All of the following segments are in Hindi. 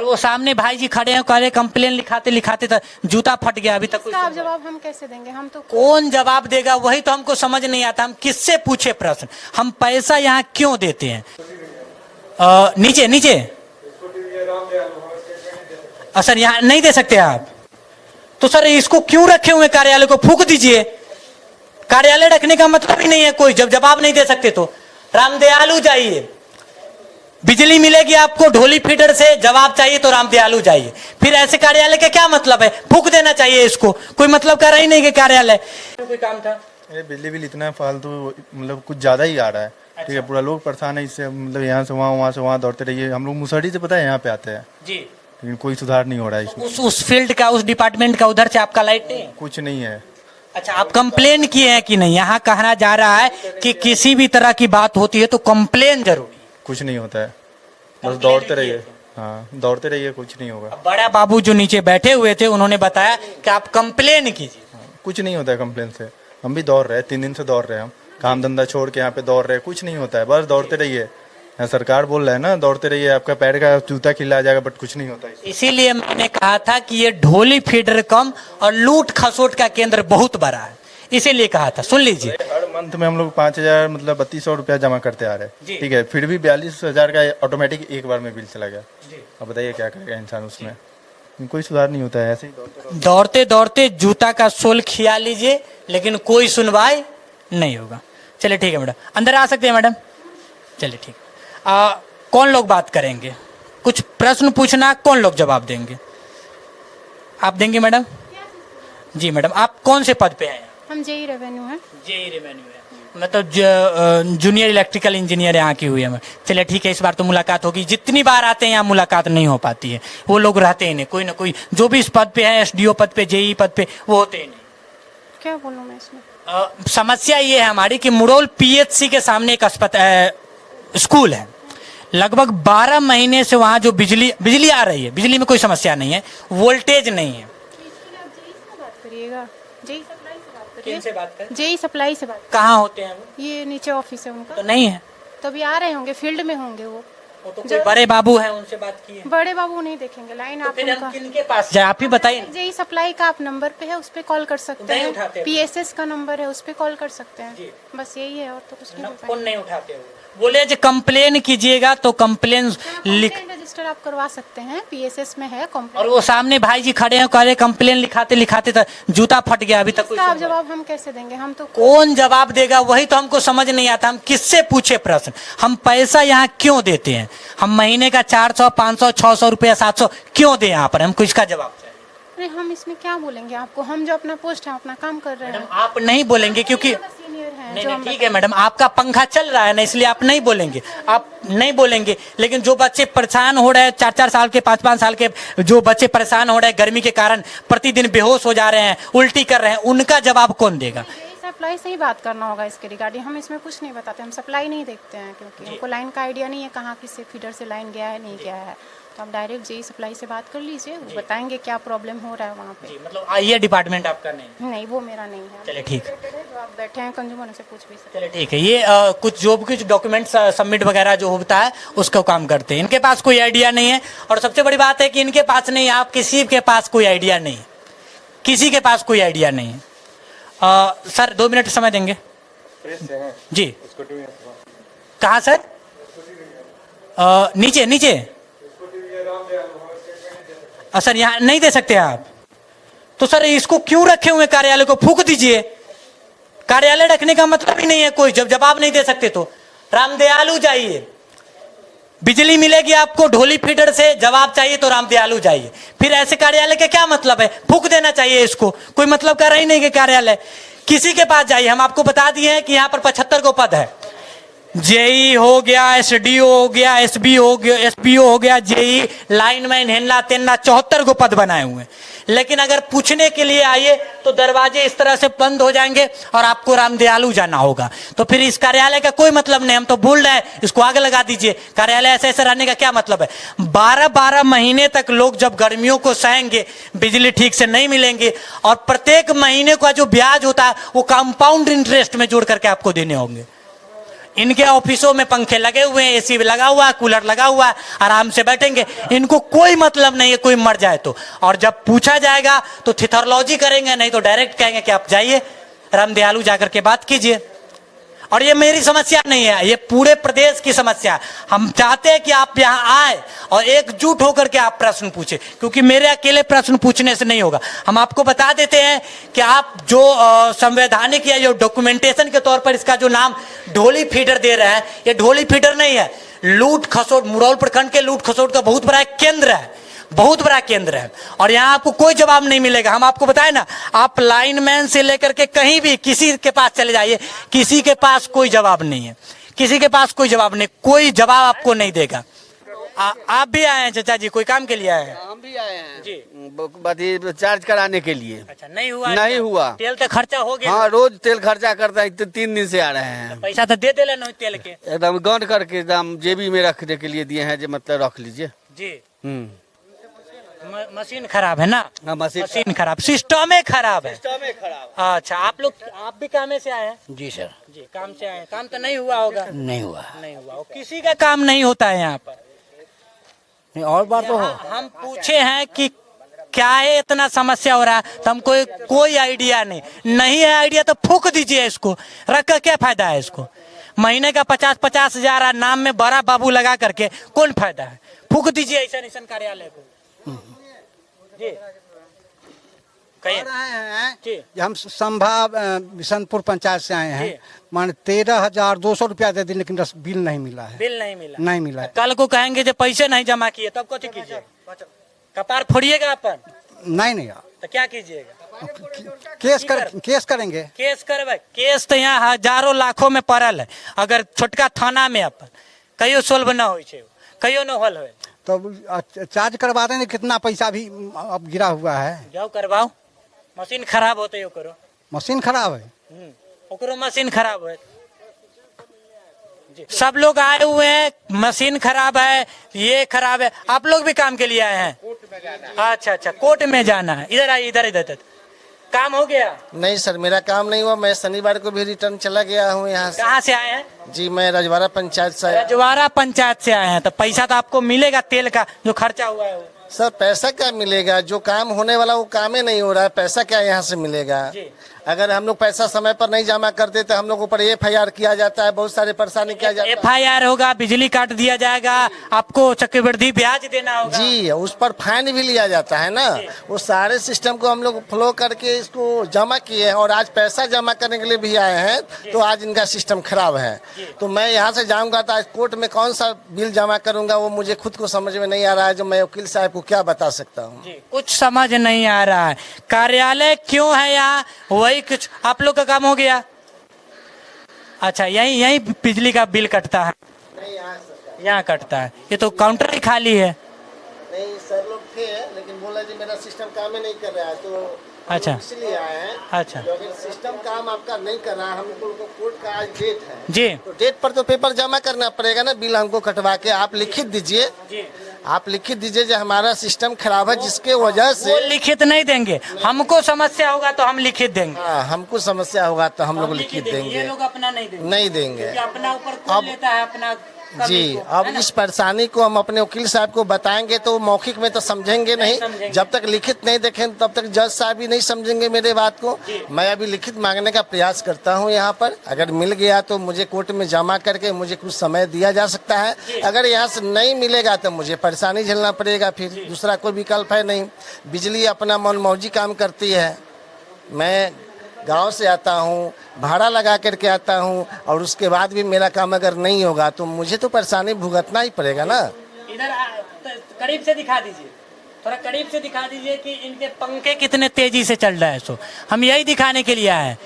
और वो सामने भाई जी खड़े हैं, कह रहे कंप्लेन लिखाते लिखाते तो जूता फट गया अभी तक। इसका जवाब हम कैसे देंगे? हम तो कौन जवाब देगा वही तो हमको समझ नहीं आता। हम किससे पूछे प्रश्न? हम पैसा यहाँ क्यों देते हैं? नीचे नीचे सर यहाँ नहीं दे सकते आप तो सर इसको क्यों रखे हुए? कार्यालय को फूंक दीजिए। कार्यालय रखने का मतलब ही नहीं है कोई, जब जवाब नहीं दे सकते तो रामदयालु जाइए। बिजली मिलेगी आपको ढोली फीडर से, जवाब चाहिए तो रामदयालु जाइए। फिर ऐसे कार्यालय का क्या मतलब है? फूंक देना चाहिए इसको। कोई मतलब कर ही नहीं कि कार्यालय कोई काम था। ये बिजली बिल इतना फालतू, मतलब कुछ ज्यादा ही आ रहा है। ठीक है, पूरा लोग परेशान है इससे। मतलब यहाँ से वहाँ दौड़ते रहिए। हम लोग मुसहरी से पता है यहाँ पे आते हैं जी, लेकिन कोई सुधार नहीं हो रहा है इसमें। उस फील्ड का, उस डिपार्टमेंट का उधर से आपका लाइट नहीं है? कुछ नहीं है। अच्छा, आप कंप्लेन किए हैं कि नहीं? यहाँ कहना जा रहा है कि किसी भी तरह की बात होती है तो कंप्लेन जरूरी। कुछ नहीं होता है, बस दौड़ते रहिए। हाँ, दौड़ते रहिए, कुछ नहीं होगा। बड़ा बाबू जो नीचे बैठे हुए थे उन्होंने बताया कि आप कंप्लेन कीजिए। कुछ नहीं होता है कंप्लेन से। हम भी दौड़ रहे हैं, 3 दिन से दौड़ रहे हैं। हम काम धंधा छोड़ के यहाँ पे दौड़ रहे हैं। कुछ नहीं होता है, बस दौड़ते रहिए। यहाँ सरकार बोल रहा है ना, दौड़ते रहिए, आपका पैर का जूता खिला जाएगा, बट कुछ नहीं होता है। इसीलिए मैंने कहा था कि ये ढोली फीडर कम और लूट खसोट का केंद्र बहुत बड़ा है, इसीलिए कहा था। सुन लीजिए, हर मंथ में हम लोग 5,000 मतलब 3,200 रुपया जमा करते आ रहे हैं। ठीक है, फिर भी 42,000 का ऑटोमेटिक एक बार में बिल चला गया। अब बताइए क्या करेगा इंसान उसमें? कोई सुधार नहीं होता है। ऐसे ही दौड़ते दौड़ते जूता का सोल खिया लीजिए, लेकिन कोई सुनवाई नहीं होगा। चलिए ठीक है मैडम, अंदर आ सकते हैं मैडम। चलिए ठीक। कौन लोग बात करेंगे? कुछ प्रश्न पूछना, कौन लोग जवाब देंगे? आप देंगे मैडम? जी मैडम, आप कौन से पद पे हैं? हम जेई रेवेन्यू है। जेई रेवेन्यू है, मतलब जूनियर इलेक्ट्रिकल इंजीनियर यहाँ की हुई है। चलिए ठीक है, इस बार तो मुलाकात होगी। जितनी बार आते हैं यहाँ मुलाकात नहीं हो पाती है, वो लोग रहते ही नहीं। कोई ना कोई जो भी इस पद पे है, एसडीओ पद पे, जेई पद पे, वो होते ही नहीं। क्या बोलूँ मैं इसमें? समस्या ये है हमारी कि मुड़ोल पीएचसी के सामने एक स्कूल है। लगभग 12 महीने से वहाँ जो बिजली आ रही है, बिजली में कोई समस्या नहीं है, वोल्टेज नहीं है। करिएगा, जेई सप्लाई से बात करिए। किनसे बात करें? जेई सप्लाई से बात। कहाँ होते हैं वो? ये नीचे ऑफिस है उनका। तो नहीं है, तो अभी आ रहे होंगे, फील्ड में होंगे वो। तो कोई बड़े बाबू हैं, उनसे बात की है? बड़े बाबू नहीं देखेंगे लाइन। तो आप फिर हम उनका किनके पास जाए? आप ही बताइए। जेई सप्लाई का आप नंबर पे है, उस पे कॉल कर सकते नहीं उठाते हैं। हैं। पीएसएस का नंबर है, उस पे कॉल कर सकते जी। हैं। बस यही है, और तो कुछ नहीं। फोन नहीं उठाते हो? बोले जो कंप्लेन कीजिएगा तो कंप्लेन लिख, रजिस्टर आप करवा सकते हैं, पीएसएस में है कंप्लेन। और वो सामने भाई जी खड़े हैं, कह रहे कंप्लेन लिखाते लिखाते तो जूता फट गया अभी तक। इसका जवाब हम कैसे देंगे? हम तो कौन जवाब देगा वही तो हमको समझ नहीं आता। हम किससे पूछे प्रश्न? हम पैसा यहाँ क्यों देते हैं? हम महीने का 400, 500, 600 रुपया, 700 क्यों दे यहाँ पर? हमको इसका जवाब चाहिए। अरे हम इसमें क्या बोलेंगे आपको? हम जो अपना पोस्ट है, अपना काम कर रहे हैं। आप नहीं बोलेंगे क्योंकि सीनियर हैं नहीं, जो नहीं, हम ठीक है मैडम, आपका पंखा चल रहा है ना, इसलिए आप नहीं बोलेंगे। आप नहीं बोलेंगे, लेकिन जो बच्चे परेशान हो रहे हैं, 4-4 साल के, 5-5 साल के जो बच्चे परेशान हो रहे हैं गर्मी के कारण, प्रतिदिन बेहोश हो जा रहे हैं, उल्टी कर रहे हैं, उनका जवाब कौन देगा? सप्लाई से ही बात करना होगा इसके रिगार्डिंग। हम इसमें कुछ नहीं बताते, हम सप्लाई नहीं देखते हैं, क्योंकि हमको लाइन का आइडिया नहीं है कहाँ किससे फीडर से लाइन गया है, नहीं गया है। तो आप डायरेक्ट जेई सप्लाई से बात कर लीजिए, वो बताएंगे क्या प्रॉब्लम हो रहा है वहाँ पे। मतलब ये डिपार्टमेंट आपका नहीं? वो मेरा नहीं है। चलिए ठीक है, जो आप बैठे हैं कंज्यूमर से पूछ भी सकते हैं। चलिए ठीक है। ये कुछ जो भी कुछ डॉक्यूमेंट सबमिट वगैरह जो होता है उसका काम करते हैं। इनके पास कोई आइडिया नहीं है, और सबसे बड़ी बात है कि इनके पास नहीं, आप किसी के पास कोई आइडिया नहीं, किसी के पास कोई आइडिया नहीं है। सर 2 मिनट समय देंगे जी? कहाँ सर? नीचे नीचे सर यहाँ नहीं दे सकते आप तो सर इसको क्यों रखे हुए? कार्यालय को फूंक दीजिए। कार्यालय रखने का मतलब ही नहीं है कोई, जब जवाब नहीं दे सकते तो रामदयालु जाइए। बिजली मिलेगी आपको ढोली फीडर से, जवाब चाहिए तो रामदयालु जाइए। फिर ऐसे कार्यालय का क्या मतलब है? फूंक देना चाहिए इसको। कोई मतलब कर ही नहीं कि कार्यालय, किसी के पास जाइए। हम आपको बता दिए हैं कि यहाँ पर 75 को पद है। जेई हो गया, एसडीओ हो गया, एसबी हो गया, एसपीओ हो गया, जेई, लाइनमैन, हेन्ना तेन्ना, 74 को पद बनाए हुए हैं। लेकिन अगर पूछने के लिए आइए तो दरवाजे इस तरह से बंद हो जाएंगे और आपको रामदयालु जाना होगा। तो फिर इस कार्यालय का कोई मतलब नहीं। हम तो बोल रहे हैं इसको आग लगा दीजिए। कार्यालय ऐसे ऐसे रहने का क्या मतलब है? 12-12 महीने तक लोग जब गर्मियों को सहेंगे, बिजली ठीक से नहीं मिलेंगे, और प्रत्येक महीने का जो ब्याज होता है वो कंपाउंड इंटरेस्ट में जोड़ करके आपको देने होंगे। इनके ऑफिसों में पंखे लगे हुए हैं, एसी लगा हुआ है, कूलर लगा हुआ है, आराम से बैठेंगे। इनको कोई मतलब नहीं है कोई मर जाए तो। और जब पूछा जाएगा तो थिथोलॉजी करेंगे, नहीं तो डायरेक्ट कहेंगे कि आप जाइए रामदयालु जाकर के बात कीजिए। और ये मेरी समस्या नहीं है, ये पूरे प्रदेश की समस्या है। हम चाहते हैं कि आप यहाँ आए और एकजुट होकर के आप प्रश्न पूछे, क्योंकि मेरे अकेले प्रश्न पूछने से नहीं होगा। हम आपको बता देते हैं कि आप जो संवैधानिक या जो डॉक्यूमेंटेशन के तौर पर इसका जो नाम ढोली फीडर दे रहे हैं, ये ढोली फीडर नहीं है, लूट खसोट, मुरौल प्रखंड के लूट खसोट का बहुत बड़ा केंद्र है, बहुत बड़ा केंद्र है। और यहाँ आपको कोई जवाब नहीं मिलेगा। हम आपको बताए ना, आप लाइनमैन से लेकर के कहीं भी किसी के पास चले जाइए, किसी के पास कोई जवाब नहीं है, किसी के पास कोई जवाब नहीं, कोई जवाब आपको नहीं देगा। आप भी आए हैं चाचा जी, कोई काम के लिए आए हैं? हम भी आए हैं जी, बात ये चार्ज कराने के लिए। अच्छा, नहीं हुआ? नहीं हुआ। तेल तो खर्चा हो गया। हाँ, रोज तेल खर्चा करता है, 3 दिन से आ रहे हैं। पैसा तो दे दे नहीं तेल के, एकदम गौंड करके एकदम जेबी में रखने के लिए दिए हैं, जो मतलब रख लीजिए। जी। मशीन खराब है ना? हाँ, मशीन खराब, सिस्टम खराब है। खराब। अच्छा, आप भी काम से आए हैं? जी सर। जी, काम से आए हैं। काम तो नहीं हुआ होगा? नहीं हुआ। नहीं हुआ, किसी का काम नहीं होता है यहाँ पर। नहीं, और बात तो हम पूछे हैं कि क्या है इतना समस्या हो रहा है, तो हमको कोई आइडिया नहीं है। आइडिया तो फूक दीजिए इसको, रख कर क्या फायदा है इसको? महीने का 50-50 हजार नाम में बड़ा बाबू लगा करके कौन फायदा है? फूक दीजिए ऐसा कार्यालय को। जी, कह रहे हैं जी। कि हम संभा बिशनपुर पंचायत से आए हैं, मान 13,200 रुपया दे दी, लेकिन बिल नहीं मिला है। बिल नहीं मिला? नहीं मिला है। कल को कहेंगे जो पैसे नहीं जमा किए तब कथी कीजिए? कपार फोड़िएगा अपन? नहीं तो क्या कीजिएगा? केस करेंगे। केस करवे? केस तो यहाँ हजारों लाखों में पड़ल है। अगर छोटका थाना में अपन कहियो सोल्व न हो, कहियो न हल हो, तो चार्ज करवा देंगे। कितना पैसा भी अब गिरा हुआ है। जाओ करवाओ। मशीन खराब होते हो करो। मशीन खराब है, ओकरो मशीन खराब है। सब लोग आए हुए हैं, मशीन खराब है, ये खराब है। आप लोग भी काम के लिए आए हैं? अच्छा, कोर्ट में जाना है। इधर आइए, इधर। काम हो गया? नहीं सर, मेरा काम नहीं हुआ। मैं शनिवार को भी रिटर्न चला गया हूँ यहाँ से। कहाँ से आए हैं? जी, मैं रजवाड़ा पंचायत से। रजवाड़ा पंचायत से आए हैं, तो पैसा तो आपको मिलेगा तेल का जो खर्चा हुआ है वो। सर, पैसा क्या मिलेगा? जो काम होने वाला वो काम ही नहीं हो रहा है, पैसा क्या यहाँ से मिलेगा? अगर हम लोग पैसा समय पर नहीं जमा करते तो हम लोग ऊपर FIR किया जाता है, बहुत सारे परेशानी किया जाता है। FIR होगा, बिजली काट दिया जाएगा, आपको चक्रवृद्धि ब्याज देना होगा। जी, उस पर फाइन भी लिया जाता है ना। वो सारे सिस्टम को हम लोग फ्लो करके इसको जमा किए हैं, और आज पैसा जमा करने के लिए भी आए हैं, तो आज इनका सिस्टम खराब है। तो मैं यहाँ से जाऊँगा तो आज कोर्ट में कौन सा बिल जमा करूँगा, वो मुझे खुद को समझ में नहीं आ रहा है। जो मैं वकील साहब को क्या बता सकता हूँ? कुछ समझ नहीं आ रहा है। कार्यालय क्यों है यहाँ, वही कुछ। आप लोग का काम हो गया? अच्छा, यही बिजली का बिल कटता है? नहीं, यहाँ कटता है। ये तो काउंटर ही खाली है। नहीं, सर लोग थे, लेकिन बोला जी मेरा सिस्टम काम ही नहीं कर रहा है, तो अच्छा, इसलिए आए हैं। अच्छा, तो अगर सिस्टम काम आपका नहीं कर रहा है, हमको कोर्ट का आज डेट है जी, तो डेट पर तो पेपर जमा करना पड़ेगा ना, बिल हमको कटवा के। आप लिखित दीजिए, आप लिखित दीजिए जो हमारा सिस्टम खराब है, जिसके वजह से। वो लिखित नहीं देंगे, हमको समस्या होगा तो हम लिखित देंगे। हाँ, हमको समस्या होगा तो हम लोग लिखित देंगे। ये लोग अपना नहीं देंगे, नहीं देंगे। अपना ऊपर कौन लेता है अपना जी। अब इस परेशानी को हम अपने वकील साहब को बताएंगे तो मौखिक में तो समझेंगे नहीं। जब तक लिखित नहीं देखें तब तक जज साहब भी नहीं समझेंगे मेरे बात को। मैं अभी लिखित मांगने का प्रयास करता हूं यहाँ पर। अगर मिल गया तो मुझे कोर्ट में जमा करके मुझे कुछ समय दिया जा सकता है। अगर यहाँ से नहीं मिलेगा तो मुझे परेशानी झेलना पड़ेगा, फिर दूसरा कोई विकल्प है नहीं। बिजली अपना मनमौजी काम करती है। मैं गांव से आता हूं, भाड़ा लगा करके आता हूं, और उसके बाद भी मेरा काम अगर नहीं होगा तो मुझे तो परेशानी भुगतना ही पड़ेगा ना। इधर करीब से दिखा दीजिए, थोड़ा करीब से दिखा दीजिए कि इनके पंखे कितने तेजी से चल रहा है। सो हम यही दिखाने के लिए आए हैं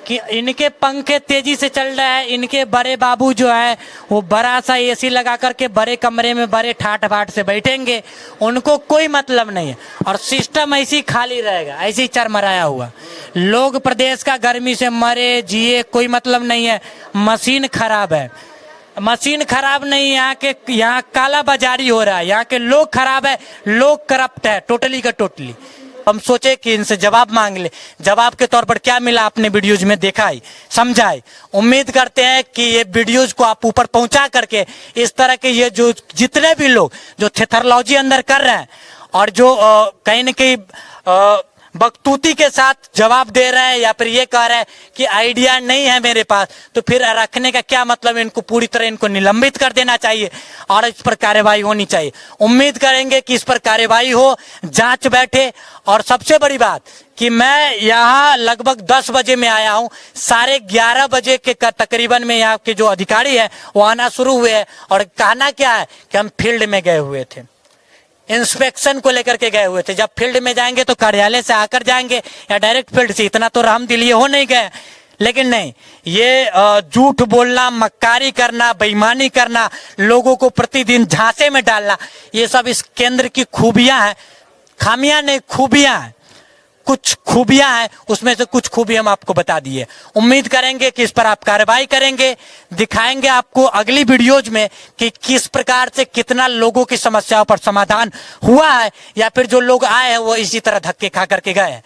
कि इनके पंखे तेजी से चल रहा है। इनके बड़े बाबू जो है वो बड़ा सा AC लगा करके बड़े कमरे में बड़े ठाट बाट से बैठेंगे, उनको कोई मतलब नहीं है। और सिस्टम ऐसे ही खाली रहेगा, ऐसे ही चरमराया हुआ। लोग प्रदेश का गर्मी से मरे जिए, कोई मतलब नहीं है। मशीन खराब है, मशीन खराब नहीं, यहाँ काला बाजारी हो रहा है, यहाँ के लोग खराब है, लोग करप्ट है, टोटली का टोटली। हम सोचे कि इनसे जवाब मांग ले। जवाब के तौर पर क्या मिला आपने वीडियोज में देखा ही, समझा ही। उम्मीद करते हैं कि ये वीडियोज को आप ऊपर पहुंचा करके इस तरह के ये जो जितने भी लोग जो थेथरोलॉजी अंदर कर रहे हैं और जो कहीं न कहीं बकतूती के साथ जवाब दे रहे हैं या फिर ये कह रहे हैं कि आइडिया नहीं है मेरे पास, तो फिर रखने का क्या मतलब। इनको पूरी तरह इनको निलंबित कर देना चाहिए और इस पर कार्यवाही होनी चाहिए। उम्मीद करेंगे कि इस पर कार्यवाही हो, जांच बैठे। और सबसे बड़ी बात कि मैं यहाँ लगभग 10 बजे में आया हूँ, 11:30 बजे के तकरीबन में यहाँ के जो अधिकारी है वो आना शुरू हुए हैं। और कहना क्या है कि हम फील्ड में गए हुए थे, इंस्पेक्शन को लेकर के गए हुए थे। जब फील्ड में जाएंगे तो कार्यालय से आकर जाएंगे या डायरेक्ट फील्ड से, इतना तो रहमदिल हो नहीं गए। लेकिन नहीं, ये झूठ बोलना, मक्कारी करना, बेईमानी करना, लोगों को प्रतिदिन झांसे में डालना, ये सब इस केंद्र की खूबियां हैं। खामियां नहीं, खूबियां हैं। कुछ खूबियां हैं, उसमें से कुछ खूबी हम आपको बता दिए। उम्मीद करेंगे कि इस पर आप कार्रवाई करेंगे। दिखाएंगे आपको अगली वीडियोज में कि किस प्रकार से कितना लोगों की समस्याओं पर समाधान हुआ है या फिर जो लोग आए हैं वो इसी तरह धक्के खा करके गए हैं।